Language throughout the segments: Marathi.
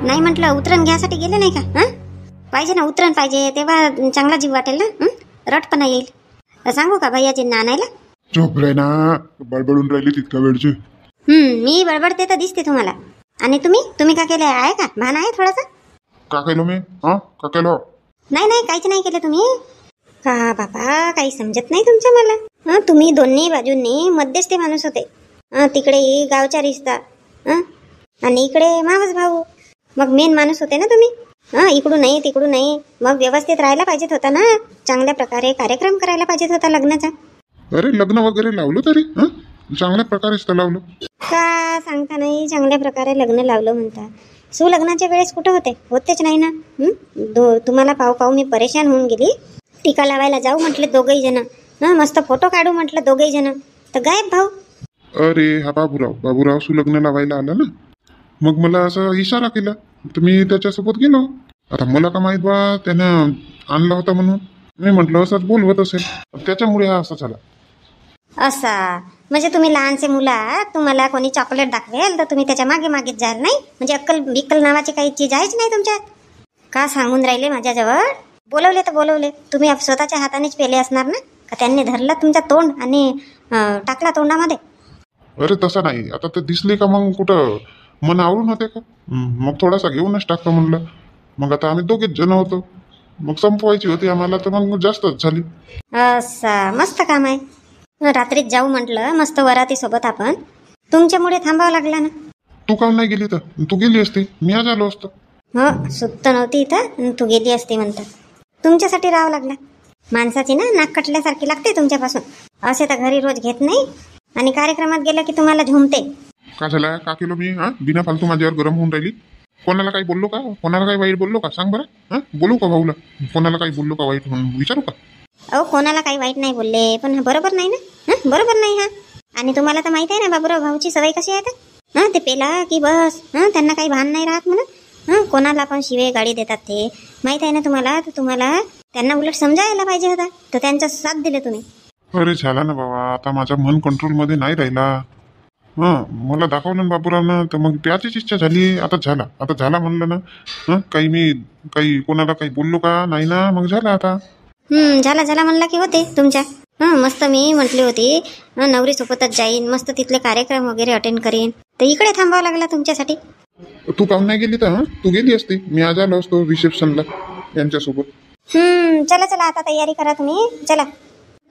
नाही म्हटलं उतरण घ्यायसाठी गेले नाही का? पाहिजे ना, उतरण पाहिजे, तेव्हा चांगला जीव वाटेल ना. रटपणा येईल. सांगू का भैयाजींना आणायला? चुप रे ना, बडबडून राहिली तितका वेळची. मी बडबडते तर दिसते तुम्हाला. आणि तुम्ही का केलं आहे का? भान आहे थोडासा? का केलो मी? का केलो? नाही काहीच नाही केलं तुम्ही. का बाबा, काही समजत नाही तुमचं मला. तुम्ही दोन्ही बाजूंनी मध्यस्थी माणूस होते. तिकडे गावचा रिश्ता आणि इकडे मावस भाऊ. मग मेन माणूस होते ना तुम्ही. इकडून नाही तिकडून नाही. मग व्यवस्थित राहायला पाहिजेत होता ना. चांगल्या प्रकारे कार्यक्रम करायला पाहिजेत होता लग्नाचा. अरे लग्न वगैरे लावलं तरी चांगल्या प्रकारेच तर लावलं. का सांगता नाही चांगल्या प्रकारे लग्न लावलं म्हणता? सुलग्नाच्या वेळेस कुठं होतेच नाही ना. तुम्हाला पाहू मी परेशान होऊन गेली. टीका लावायला जाऊ म्हटले दोघही जण. मस्त फोटो काढू म्हटलं दोघही जण, तर गायब भाऊ. अरे हा बाबूराव सुलग्न लावायला आला ना. मग मला असं इशारा केला तर मी त्याच्यासोबत गेलो. आता मला का माहित बा त्यानं आणला होता म्हणून. मी म्हटलं असंच बोलवत असेल, त्याच्यामुळे हा असा झाला. असा म्हणजे तुम्ही लहानसे मुला, तुम्हाला कोणी चॉकलेट दाखवेल तर तुम्ही त्याच्या मागे मागेच जाल नाही? म्हणजे अक्कल बिक्कल नावाची काही चीज आहेच नाही तुमच्यात का? सांगून राहिले माझ्याजवळ. बोलवले तर बोलवले, तुम्ही स्वतःच्या हातानेच पेले असणार ना? का त्यांनी धरलं तुमच्या तोंड आणि टाकला तोंडामध्ये? अरे तसं नाही. आता ते दिसले का मग कुठं मन आवरून होते का? मग थोडासा घेऊनच टाकतो म्हणलं. मग आता आम्ही दोघेच जण होतो, मग संपवायची होती आम्हाला, तर मग जास्तच झाली. असा मस्त काम आहे. रात्रीच जाऊ म्हटलं मस्त वराती सोबत आपण. तुमच्यामुळे थांबावं लागला ना. तू का नाही गेली? तर तू गेली असती, मी आज आलो असतो. हो, सुत्त नव्हती इथं, तू गेली असती म्हणतात. तुमच्यासाठी राहावं लागला. माणसाची ना नाक कटल्यासारखी लागते तुमच्यापासून. असे तर घरी रोज घेत नाही आणि कार्यक्रमात गेलं की तुम्हाला झुमते. का झाला? का केलो मी? बिना फालतू माझ्यावर गरम होऊन राहिली. कोणाला काही बोललो का? कोणाला काही वाईट बोललो का? सांग बरं. बोलू का भाऊला? कोणाला काही बोललो का वाईट म्हणून विचारू का? अहो, कोणाला काही वाईट नाही बोलले, पण बरोबर नाही ना. बरोबर नाही हा. आणि तुम्हाला तर माहित आहे ना बाबूराव भाऊची सवय कशी आहे. ते पेला की बस त्यांना काही भान नाही राहत म्हणून. कोणाला पण शिवे गाडी देतात ते माहित आहे ना तुम्हाला. तर तुम्हाला त्यांना उलट समजायला पाहिजे होता, तर त्यांचा साथ दिले तुम्ही. अरे झाला ना बाबा, आता माझा मन कंट्रोल मध्ये नाही राहिला. मला दाखवलं ना बाबूरावनं, तर मग त्याचीच इच्छा झाली. आता झाला म्हणलं ना. काही कोणाला काही बोललो का नाही ना, मग झाला आता. झाला म्हणला की होते तुमच्या. मस्त मी म्हटली होती नवरी सोबतच जाईन, मस्त तिथले कार्यक्रम वगैरे अटेंड करीन, तर इकडे थांबावं लागला तुमच्यासाठी. तू काहून नाही गेली? तर तू गेली असती, मी आज आलो असतो रिसेप्शनला यांच्यासोबत. चला आता तयारी करा तुम्ही. चला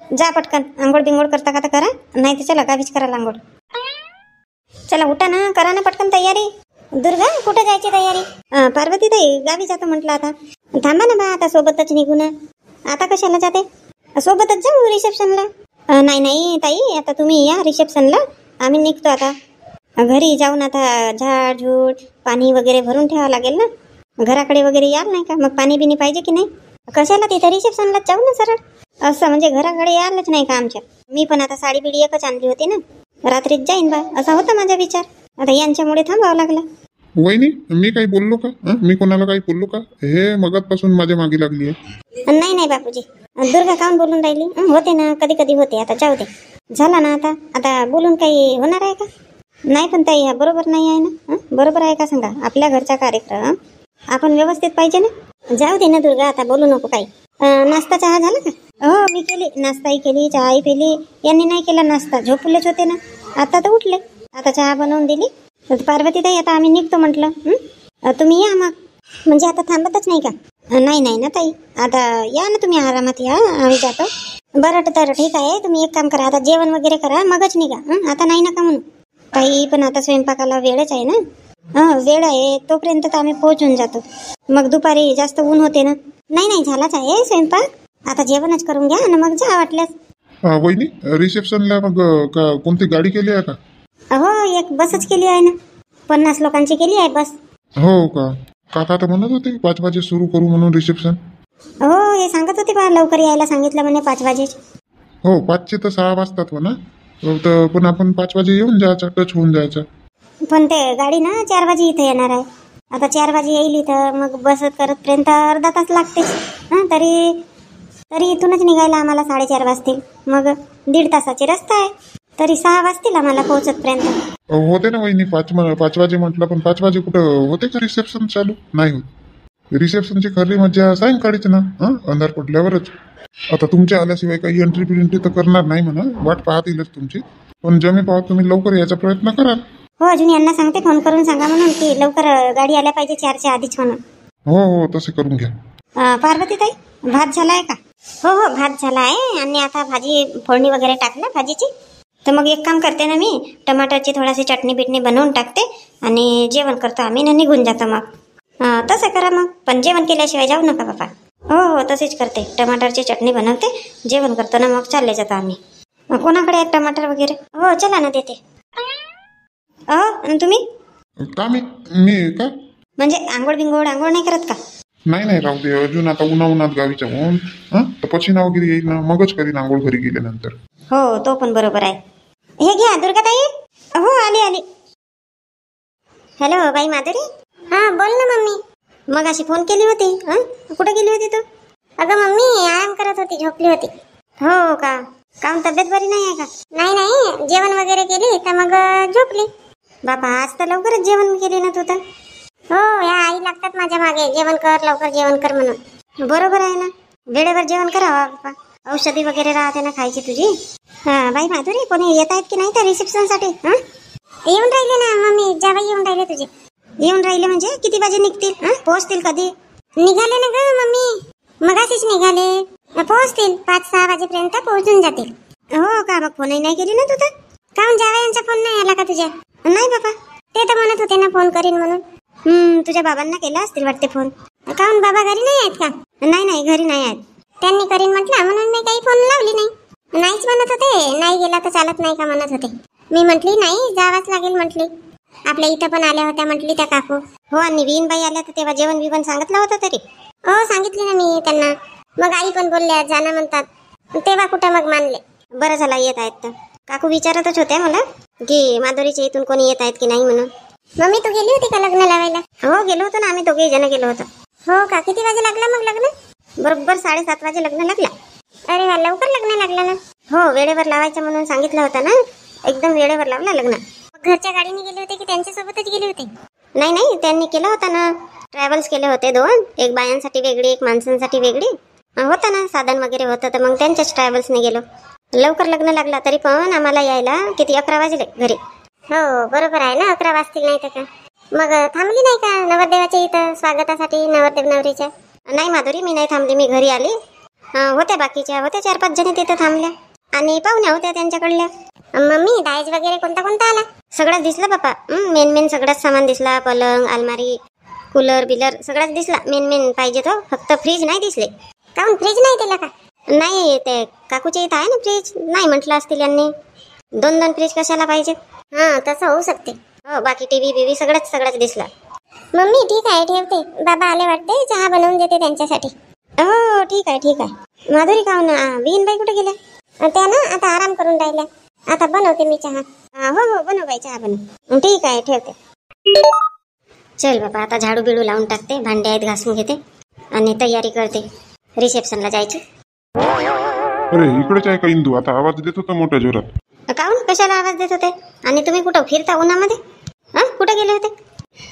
जा पटकन, आंघोळ बिंगोळ करता का तर करा, नाही तर चला गावीच करा आंघोळ. चला उठा ना, करा ना पटकन तयारी. दुर्गा कुठे जायची तयारी? पार्वती ताई गावी जातो म्हटलं. आता थांबा ना बा, आता सोबतच निघू ना. आता कशाला जाते? सोबतच जाऊ रिसेप्शनला. नाही ताई, आता तुम्ही या रिसेप्शनला, आम्ही निघतो आता. घरी जाऊन आता झाड झूड पाणी वगैरे भरून ठेवावं लागेल ना. घराकडे वगैरे याल नाही का? मग पाणी बिनी पाहिजे की नाही? कशाला तिथे रिसेप्शनला जाऊ ना सरळ. असं म्हणजे घराकडे यालच नाही का आमच्या? मी पण आता साडी बिडी एकच आणली होती ना, रात्रीच जाईन बा, असा होता माझा विचार. आता यांच्यामुळे थांबावं लागला. वहिनी, मी काही बोललो का? मी कोणाला काही बोललो का? हे मगातपासून माझ्या मागे लागली आहे. नाही बापूजी, दुर्गा काऊन बोलून राहिली? होते ना, कधी कधी होते. आता जाऊ दे, झाला ना. आता बोलून काही होणार आहे का? नाही पण ताई बरोबर नाही आहे ना. बरोबर आहे का सांगा? आपल्या घरचा कार्यक्रम आपण व्यवस्थित पाहिजे ना. जाऊ दे ना दुर्गा, आता बोलू नको काही. नाश्ता चहा झाला का? हो मी केली, नाश्ताही केली, चहाही पिली. यांनी नाही केला नाश्ता, झोपलेच होते ना. आता तर उठले, आता चहा बनवून दिली. पार्वती ताई आता आम्ही निघतो म्हटलं. तुम्ही या मग. म्हणजे आता थांबतच नाही का? नाही ना ताई, आता या ना तुम्ही, आरामात या, आम्ही जातो. बरं तर ठीक आहे, तुम्ही एक काम करा, आता जेवण वगैरे करा, मगच निघा. आता नाही नका म्हणून ताई, पण आता स्वयंपाकाला वेळच आहे ना. वेळ आहे तोपर्यंत तर आम्ही पोहोचून जातो. मग दुपारी जास्त ऊन होते ना. नाही झालाच आहे स्वयंपाक, आता जेवणच करून घ्या आणि मग जा वाटल्यास. वहिनी, रिसेप्शनला मग कोणती गाडी केली आहे का? हो, एक बसच केली आहे ना, 50 लोकांची केली आहे बस. हो का? काका तर म्हणत होते 5 वाजे सुरू करू म्हणून रिसेप्शन. हो, हे सांगत होते बा, लवकर यायला सांगितलं म्हणे 5 वाजे. हो, 5चे तर 6 वाजतात म्हणा. पण आपण 5 वाजे येऊन जायचं, टच होऊन जायचं. पण ते गाडी ना 4 वाजे इथे येणार आहे. आता 4 वाजे येईल इथं, मग बस करतपर्यंत अर्धा तास लागते. तरी इथूनच निघायला आम्हाला 4:30 वाजतील. मग 1.5 तासाची रस्ता आहे. तरी 6 वाजतील आम्हाला पोहोचतपर्यंत. होते ना वहिनी 5 वाजे म्हटलं, पण 5 वाजे कुठं होते का रिसेप्शन चालू? नाही होत. रिसेप्शनची खरी मजा सायंकाळीच ना, अंधार पडल्यावरच. आता तुमच्या आल्याशिवाय काही एंट्री बिंट्री तर करणार नाही म्हणा, वाट पाहतीलच तुमची. पण जमे पाहत तुम्ही लवकर यायचा प्रयत्न कराल. हो, अजून यांना सांगते फोन करून सांगा म्हणून की लवकर गाडी आल्या पाहिजे 4च्या आधीच म्हणून. हो तसे करून घ्या. पार्वती ताई, भात झालाय का? हो भात झाला आहे. आणि आता भाजी फोडणी वगैरे टाकलं भाजीची. तर मग एक काम करते ना, मी टमाटरची थोडीशी चटणी बिटणी बनवून टाकते आणि जेवण करतो आम्ही ना निघून जातो मग. तसं करा मग, पण जेवण केल्याशिवाय जाऊ नका बाबा. हो तसेच करते, टमाटरची चटणी बनवते, जेवण करतो ना मग चालले जातो आम्ही. कोणाकडे आहेत टमाटर वगैरे? हो चला ना देते. आणि तुम्ही का? मी का म्हणजे आंघोळ नाही करत का? नाही राहू दे, अजून आता उन्हात गावीच्या होऊन तर पशिना वगैरे येईल ना, मगच करीन आंघोळ घरी गेल्यानंतर. हो तो पण बरोबर आहे. हे घ्या दुर्गाताई. हो आली. हॅलो बाई माधुरी. हा बोल ना मम्मी. मग अशी फोन केली होती, कुठे गेली होती तू? अगं मम्मी आराम करत होती, झोपली होती. हो का? काम तब्येत बरी नाही आहे का? नाही, जेवण वगैरे केली तर मग झोपली. बापा आज तर लवकरच जेवण केली ना तू तर. हो या आई लागतात माझ्या मागे, जेवण कर लवकर जेवण कर म्हणून. बरोबर आहे ना, वेळेवर जेवण करावा बापा. औषधी वगैरे राहते ना खायची तुझी. बाई माधुरी, कोणी येत आहेत की नाही त्या रिसेप्शन साठी? येऊन राहिले ना मम्मी, जावई येऊन राहिले तुझे. येऊन राहिले म्हणजे किती वाजे निघतील? पोहोचतील कधी? निघाले ना ग मम्मी, मगाशीच निघाले. पोहोचतील 5-6 वाजेपर्यंत पोहोचून जातील. हो का? मग फोनही नाही केली ना तू तर? काहून जावयांचा फोन नाही आला का तुझ्या? नाही बाबा, ते तर म्हणत होते ना फोन करीन म्हणून. तुझ्या बाबांना केला असतील वाटते फोन. काहून बाबा घरी नाही आहेत का? नाही घरी नाही आहेत. त्यांनी करीन म्हटलं म्हणून मी काही फोन लावली नाही. नाहीच म्हणत होते, नाही गेला तर चालत नाही का म्हणत होते. मी म्हटली नाही जावाच लागेल म्हटली. आपल्या इथं पण आल्या होत्या म्हटली त्या काकू. हो आणि वीणबाई आल्या तर तेव्हा जेवण बिवण सांगितलं होतं तरी. हो सांगितले ना मी त्यांना. मग आई पण बोलल्या जाना म्हणतात, तेव्हा कुठं मग मानले. बरं झालं येत आहेत तर. काकू विचारतच होत्या मला की माधुरीच्या इथून कोणी येत आहेत की नाही म्हणून. मम्मी तू गेली होती का लग्न लावायला? हो गेलो होतो ना, आम्ही दोघेही जण गेलो होतो. हो का? किती वाजे लागला मग लग्न? बरोबर 7:30 वाजे लग्न लागला. अरे वा, लवकर लग्न लागलं ना. हो वेळेवर लावायचं म्हणून सांगितलं होतं ना, एकदम वेळेवर लावला लग्न. घरच्या गाडीने गेले होते की त्यांच्यासोबतच गेले होते? नाही त्यांनी केलं होतं ना, ट्रॅव्हल्स केले होते 2, एक बायांसाठी वेगळी एक माणसांसाठी वेगळी. होतं ना साधन वगैरे होतं तर मग त्यांच्याच ट्रॅव्हल्सने गेलो. लवकर लग्न लागला तरी पण आम्हाला यायला किती 11 वाजले घरी. हो बरोबर आहे ना, 11 वाजतील नाही तर का. मग थांबली नाही का नवरदेवाच्या इथं स्वागतासाठी नवरदेव नवरीच्या? नाही माधुरी, मी नाही थांबली, मी घरी आली. होत्या बाकीच्या होत्या 4-5 जणी तिथं थांबल्या आणि पाहुण्या होत्या त्यांच्याकडल्या. मम्मी दायज वगैरे कोणता आला? सगळंच दिसलं बापा. मेन सगळंच सामान दिसला. पलंग, अलमारी, कूलर बिलर सगळंच दिसला. मेन पाहिजे तो, फक्त फ्रीज नाही दिसले. काहून फ्रीज नाही दिला का? नाही ते काकूच्या इथं आहे ना फ्रीज, नाही म्हटलं असतील यांनी. 2 फ्रीज कशाला पाहिजे? तसं होऊ शकते. हो बाकी टीव्ही बिव्ही सगळंच दिसला. मम्मी ठीक आहे ठेवते, बाबा आले वाटते, चहा बनवून देते त्यांच्यासाठी. हो ठीक आहे. माधुरी काहून वीणबाई कुठे गेल्या? त्या ना आता आराम करून राहिल्या. आता बनवते मी चहा. हो बनव बाई, चहा बनव. ठीक आहे ठेवते. चल बाबा आता झाडू बिडू लावून टाकते, भांडे आहेत घासून घेते आणि तयारी करते रिसेप्शनला जायची. अरे इकडेच आहे का इंदू? आता आवाज देत होता मोठ्या जोरात. काहून कशाला आवाज देत होते? आणि तुम्ही कुठं फिरता उन्हामध्ये? कुठे गेले होते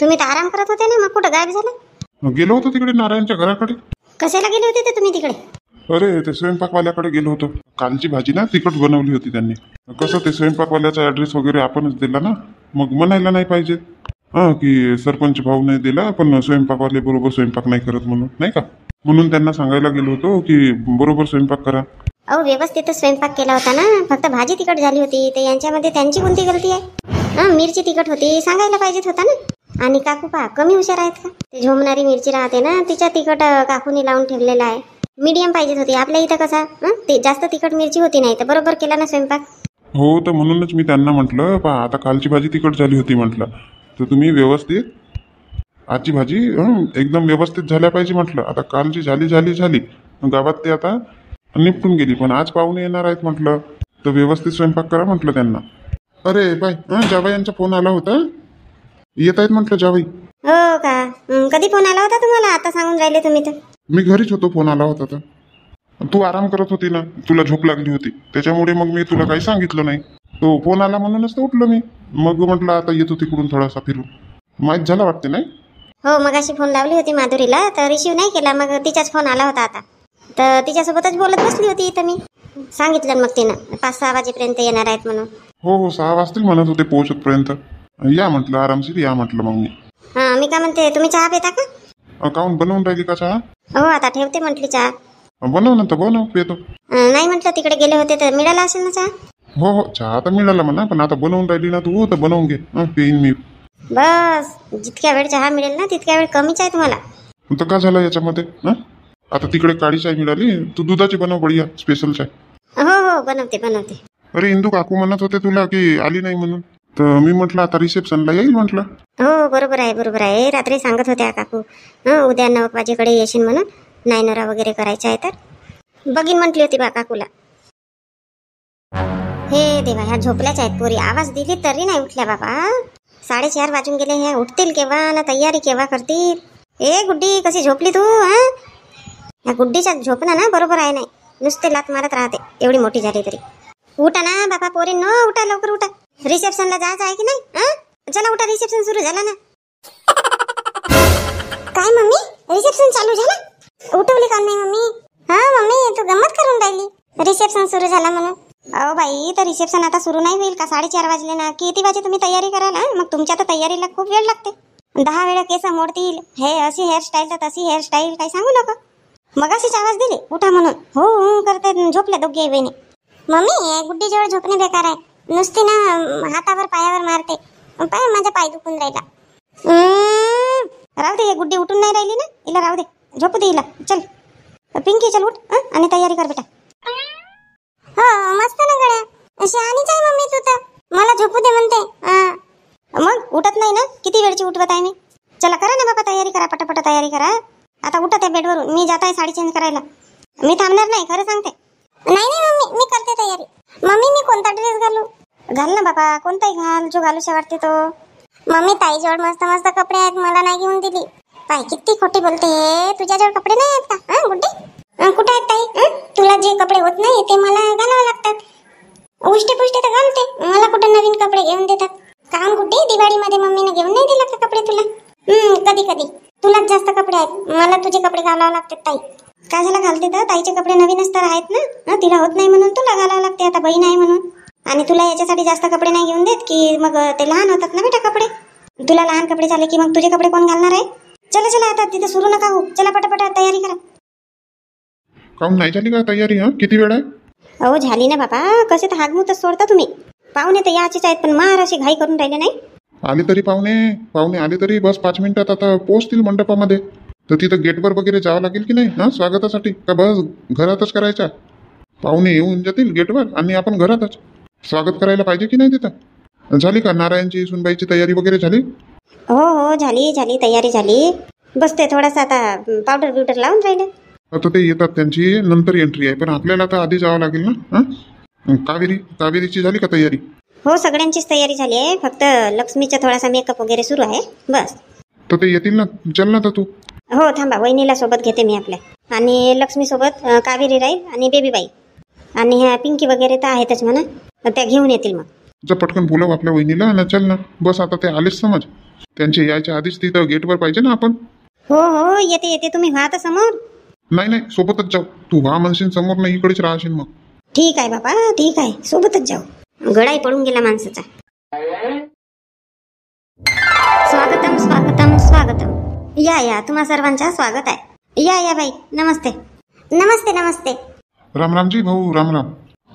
तुम्ही? तर आराम करत होते ना, मग कुठं गायब झाला? गेलो होतो तिकडे नारायणच्या घराकडे. कशाला गेले होते ते तुम्ही तिकडे? अरे ते स्वयंपाकवाल्याकडे गेलो होतो. कालची भाजी ना तिखट बनवली होती त्यांनी. कसं ते स्वयंपाकवाल्याचा ऍड्रेस वगैरे आपणच दिला ना, मग म्हणायला नाही पाहिजे की सरपंच भाऊ नाही दिला पण स्वयंपाकवाले बरोबर स्वयंपाक नाही करत म्हणून, नाही का? म्हणून त्यांना सांगायला गेलो होतो की बरोबर स्वयंपाक करा. अहो व्यवस्थितच स्वयंपाक केला होता ना, फक्त भाजी तिखट झाली होती. ते यांच्यामध्ये त्यांची कोणती गलती आहे? मिरची तिखट होती, सांगायला पाहिजेत होता ना. आणि काकू पा कमी हुशार आहेत का? ते झोमणारी मिरची राहते ना, तिच्या तिखट काकूने लावून ठेवलेला आहे. मीडियम पाहिजेत होती. आपल्या इथं कसा ते जास्त तिखट मिरची होती नाही तर बरोबर केला ना स्वयंपाक. हो तर म्हणूनच मी त्यांना म्हटलं पहा आता कालची भाजी तिखट झाली होती म्हटलं, तर तुम्ही व्यवस्थित आजची भाजी एकदम व्यवस्थित झाल्या पाहिजे म्हटलं. आता कालची झाली गावात ते आता निपटून गेली, पण आज पाहुणे येणार आहेत म्हटलं तर व्यवस्थित स्वयंपाक करा म्हटलं त्यांना. अरे बाय जावई यांचा फोन आला होता, येत आहेत म्हटलं जावई. हो का? कधी फोन आला होता तुम्हाला? आता सांगून राहिले तुम्ही तर. मी घरीच होतो, फोन आला होता तर. तू आराम करत होती ना, तुला झोप लागली होती त्याच्यामुळे मग मी तुला काही सांगितलं नाही. तो फोन आला म्हणूनच तर उठलो मी. मग म्हटलं आता येतो तिकडून थोडासा फिरून. माहीत झाला वाटते नाही? हो, मग अशी फोन लावली होती माधुरीला तर रिसीव नाही केला. मग तिचाच फोन आला होता आता, तर तिच्यासोबतच बोलत बसली होती इथं मी. सांगितलं मग तिनं 5-6 वाजेपर्यंत येणार आहेत म्हणून. हो 6 वाजतील म्हणत होते पोहोचतपर्यंत. या म्हटलं आरामशीर या म्हटलं. मग मी मी काय म्हणते, तुम्ही चहा पिता का? काहून बनवून राहिली का चहा? हो, आता ठेवते म्हटली चहा. बनव ना तर बनव, पितो. नाही म्हटलं, तिकडे गेले होते तर मिळाला असेल ना चहा. हो चहा तर मिळाला म्हणा, पण आता बनवून राहिली ना तू तर बनवून घे. पेईन मी. बस, जितक्या वेळ चहा मिळेल ना तितक्या वेळ कमीच आहे तुम्हाला. तर का झालं याच्यामध्ये? आता तिकडे काळी चाय मिळाली, तू दुधाची बनव बढिया स्पेशल चाय. हो बनवते. अरे इंदू काकू म्हणत होते तुला की आली नाही म्हणून, तर मी म्हटलं आता रिसेप्शनला येईल म्हटलं. हो बरोबर आहे. रात्री सांगत होत्या काकू उद्या 9 वाजेकडे येशील म्हणून, नायनरा वगैरे करायचं आहे तर बघीन म्हटली होती बा काकूला. हे देवा, ह्या झोपल्याच आहेत पोरी. आवाज दिली तरी नाही उठल्या बाबा. 4:30 वाजून गेले. ह्या उठतील केव्हा ना तयारी केव्हा करतील? ए गुड्डी, कशी झोपली तू? ह्या गुड्डीच्या झोपणं ना बरोबर आहे नाही, नुसते लात मारत राहते एवढी मोठी झाली तरी. उठा ना बाबा पोरी, न उठा, लवकर उठा. रिसेप्शनला जायचं आहे की नाही? चला उठा, रिसेप्शन सुरू झाला ना. काय मम्मी, रिसेप्शन चालू झालं? उठवली का नाही मम्मी? मम्मी तू गंमत करून राहिली, रिसेप्शन सुरू झाला म्हणून. अहो बाई, तर रिसेप्शन आता सुरू नाही होईल का? 4:30 वाजले ना. किती वाजे तुम्ही तयारी कराल? मग तुमच्या तर तयारीला खूप वेळ लागते. 10 वेळा केस मोडतील, हे अशी हेअरस्टाईल तर तशी हेअरस्टाईल, काही सांगू नका. मग अशीच आवाज दिली उठा म्हणून. हो करते. झोपल्या दोघे बहिणी. मम्मी, गुड्डी जवळ झोपणे बेकार आहे. नुसती ना हातावर पायावर मारते. पाय, माझा पाय दुखून राहिला. राहू दे, गुड्डी उठून नाही राहिली ना, हिला राहू दे, झोपू दे हिला. चल पिंकी, चल उठ आणि तयारी कर बेटा. हो मस्त ना गड्या, शहाणीच आहे मम्मी तू तर. मला झोपू दे म्हणते. मग उठत नाही ना, किती वेळची उठवत आहे मी. चला करा ना बाबा तयारी करा, पटापट तयारी करा. आता उठा त्या बेडवरून, मी जात आहे साडी चेंज करायला. मी थांबणार नाही, खरं सांगते. नाही मम्मी, मी करते तयारी. मम्मी मी कोणता ड्रेस घालू? घाल ना बाबा, कोणताही घाल, जो घालूशा वाटते तो. मम्मी ताईजवळ मस्त मस्त कपडे आहेत, मला नाही घेऊन दिली. पाय किती खोटी बोलते. तुझ्याजवळ कपडे नाही आहेत का गुड्डी? कुठे आहेत ताई? तुला जे कपडे होत नाही ते मला घालावं लागतात. उष्टे पुष्टे तर घालते, मला कुठे नवीन कपडे घेऊन देतात? काम गुड्डी, दिवाळीमध्ये मम्मीने घेऊन नाही दिलं का कपडे तुला? कधी कधी तुलाच जास्त कपडे आहेत, मला तुझे कपडे घालावं लागतात ताई. काय झालं, घालते तर ताईचे कपडे नवीनच तर आहेत ना. तिला होत नाही म्हणून तुला घालावं लागते, आता बहीण आहे म्हणून. आणि तुला याच्यासाठी जास्त कपडे नाही घेऊन देत की मग ते लहान होतात ना बेटा कपडे. तुला लहान कपडे झाले की मग तुझे कपडे कोण घालणार आहे? चला आता तिथे सुरू नका हो, चला पटापट तयारी करा. काहून नाही झाली का तयारी? किती वेळ आहे? अहो झाली ना बाबा, कसे तर हागमूतच सोडता तुम्ही. पाहुणे तर याचीच आहेत, पण मार अशी घाई करून राहिले नाही. आले तरी पाहुणे आले तरी बस 5 मिनिटात आता पोहोचतील मंडपामध्ये. तर तिथं गेटवर वगैरे जावं लागेल की नाही स्वागतासाठी, का बस घरातच करायचा? पाहुणे येऊन जातील गेटवर आणि आपण घरातच स्वागत करायला पाहिजे की नाही तिथं? झाली का नारायणची सुनबाईची तयारी वगैरे झाली? हो झाली तयारी झाली. बसते थोडासा आता, पावडर बिवडर लावून राहिले. आता ते येतात, त्यांची नंतर एंट्री आहे, पण आपल्याला तर आधी जावं लागेल ना. कावेरीची झाली का तयारी? हो सगळ्यांचीच तयारी झाली आहे, फक्त लक्ष्मीचा थोडासा मेकअप वगैरे सुरू आहे बस. तर ते येतील ना, चल ना तर तू. हो थांबा, वहिनीला सोबत घेते मी आपल्या, आणि लक्ष्मी सोबत कावेरी राहील आणि बेबीबाई आणि ह्या पिंकी वगैरे तर आहेतच म्हणा, त्या घेऊन येतील. मग जर पटकन बोलव आपल्या वहिनीला ना, चल ना बस. आता ते आलेच समज, त्यांचे यायच्या आधीच तिथं गेटवर पाहिजे ना आपण. हो येते तुम्ही व्हा तर समोर. नाही सोबतच जाऊ. तू व्हा म्हणशील समोर, नाही इकडेच राहशील मग. ठीक आहे बाबा, ठीक आहे, सोबतच जाऊ. गडाई पडून गेला माणसाचा. स्वागतम स्वागतम स्वागतम. या तुम्हा सर्वांचा स्वागत आहे. या बाई, नमस्ते. रामरामजी भाऊ, रामराम.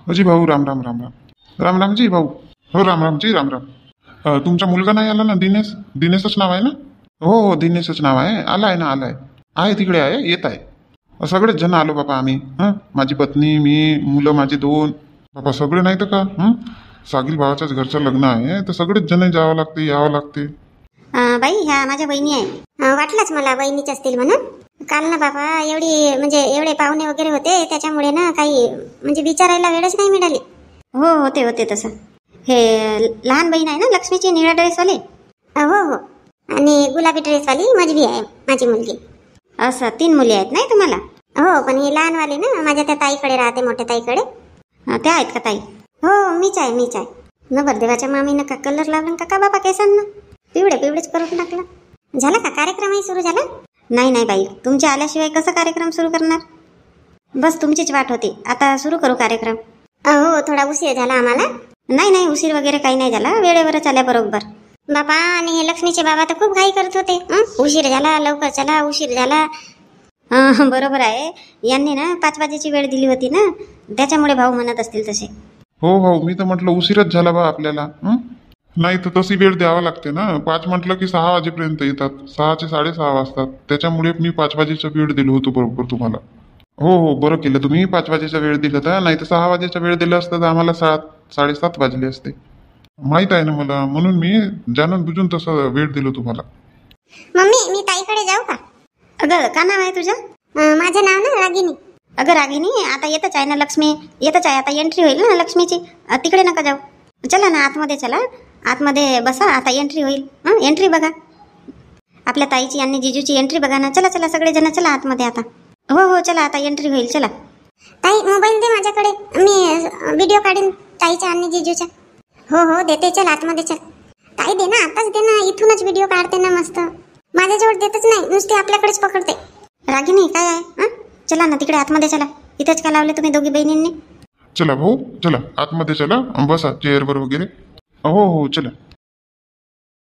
अजी भाऊ, राम रामरामजी भाऊ. हो रामरामजी राम. तुमचा मुलगा नाही आला ना? दिनेशच नाव आहे ना? हो दिनेशच नाव आहे. आलाय आहे तिकडे आहे, येत आहे. सगळेच जण आलो बाबा आम्ही. माझी पत्नी, मी, मुलं माझी 2. बाबा सगळे नाही तर का, सागिल भावाच्याच घरचं लग्न आहे, तर सगळेच जण यावं लागते. बाई ह्या माझ्या बहिणी आहे. वाटलंच मला बहिणीच असतील म्हणून. काल ना बाबा एवढे पाहुणे वगैरे होते, त्याच्यामुळे ना काही म्हणजे विचारायला वेळच नाही मिळाली. हो होते तसं. हे लहान बहीण आहे ना लक्ष्मीची, निळा ड्रेसवाली. हो आणि गुलाबी ड्रेसवाली मजवी आहे माझी मुलगी. असं 3 मुली आहेत नाही तुम्हाला? हो, पण ही लहानवाली ना माझ्या त्या ताईकडे राहते, मोठ्या ताईकडे. त्या आहेत का ताई? हो मीच आहे. नवरदेवाच्या मामीनं का कलर लावला का बाबा केसांना? पिवळेच करून टाकलं. झाला का कार्यक्रमही सुरू झाला? नाही नाही बाई, तुमच्या आल्याशिवाय कसं कार्यक्रम सुरू करणार? बस तुमचीच वाट होती. आता सुरू करू कार्यक्रम. हो, थोडा उशीर झाला आम्हाला. नाही उशीर वगैरे काही नाही झाला, वेळेवरच आल्या बरोबर. बाबा, आणि हे लक्ष्मीचे बाबा तर खूप घाई करत होते. उशीर झाला, लवकर चला, उशीर झाला. बरोबर आहे. यांनी ना 5 वाजेची वेळ दिली होती ना, त्याच्यामुळे भाऊ म्हणत असतील तसे. हो, मी तर म्हटलं उशीरच झाला बा आपल्याला. नाही तर तशी वेळ द्यावा लागते ना. 5 म्हटलं की 6 वाजेपर्यंत येतात. 6 चे 6:30 वाजतात. त्याच्यामुळे मी 5 वाजेचा वेळ दिलो होतो बरोबर तुम्हाला. हो, बरं केलं तुम्ही 5 वाजेचा वेळ दिला तर. नाही तर 6 वाजेचा वेळ दिला असता तर आम्हाला 7-7:30 वाजले असते. माहित आहे ना मला, म्हणून मी जाणून बुजून तसा वेळ दिलो तुम्हाला. मम्मी, मी ताईकडे जाऊ का? अगं, का नाव आहे तुझं? माझं नाव ना रागिनी. अगं रागिनी, आता येतच आहे ना लक्ष्मी, येतच आहे. आता एंट्री होईल ना लक्ष्मीची. तिकडे नका जाऊ. चला ना आतमध्ये, चला आतमध्ये बसा. आता एंट्री होईल. एंट्री बघा, आपल्या ताईची आणि जिजूची एंट्री बघा ना. चला सगळेजण चला आतमध्ये आता. हो, चला आता एंट्री होईल. चला ताई, मोबाईल दे माझ्याकडे, मी व्हिडिओ काढीन ताईच्या आणि जिजूच्या. हो देते. चल आतमध्ये चल. ताई दे ना, आताच दे ना, इथूनच व्हिडिओ काढते ना मस्त. माझ्याजवळ देतच नाही, नुसते आपल्याकडेच पकडते. रागिनी काय आहे? चला ना तिकडे आतमध्ये चला. इथेच का लावले तुम्ही दोघी बहिणींनी? चला भाऊ, चला आतमध्ये चला, बसा चेअरवर वगैरे. हो, चला.